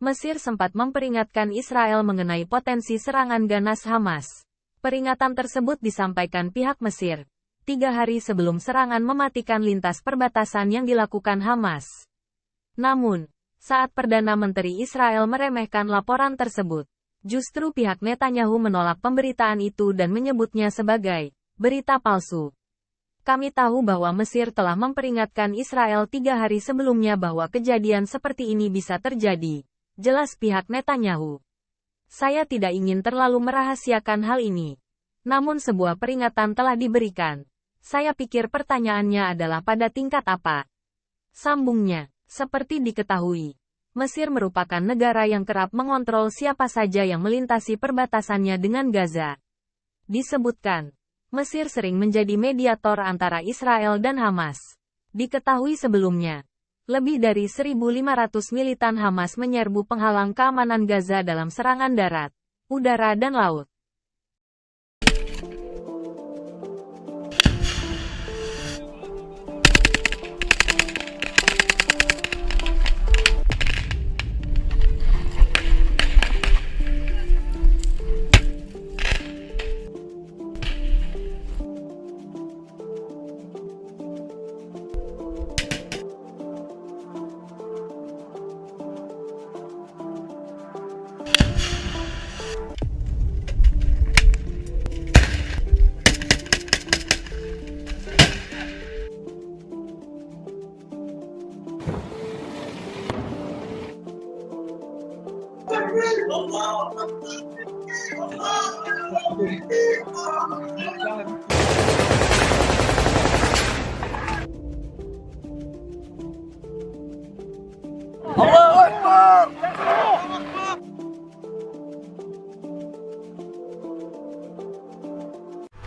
Mesir sempat memperingatkan Israel mengenai potensi serangan ganas Hamas. Peringatan tersebut disampaikan pihak Mesir 3 hari sebelum serangan mematikan lintas perbatasan yang dilakukan Hamas. Namun, saat Perdana Menteri Israel meremehkan laporan tersebut, justru pihak Netanyahu menolak pemberitaan itu dan menyebutnya sebagai berita palsu. Kami tahu bahwa Mesir telah memperingatkan Israel 3 hari sebelumnya bahwa kejadian seperti ini bisa terjadi, jelas pihak Netanyahu. Saya tidak ingin terlalu merahasiakan hal ini. Namun sebuah peringatan telah diberikan. Saya pikir pertanyaannya adalah pada tingkat apa? Sambungnya, seperti diketahui, Mesir merupakan negara yang kerap mengontrol siapa saja yang melintasi perbatasannya dengan Gaza. Disebutkan, Mesir sering menjadi mediator antara Israel dan Hamas. Diketahui sebelumnya, lebih dari 1.500 militan Hamas menyerbu penghalang keamanan Gaza dalam serangan darat, udara dan laut.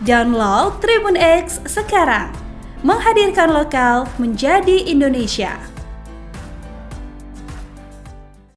Download Tribun X sekarang, menghadirkan lokal menjadi Indonesia.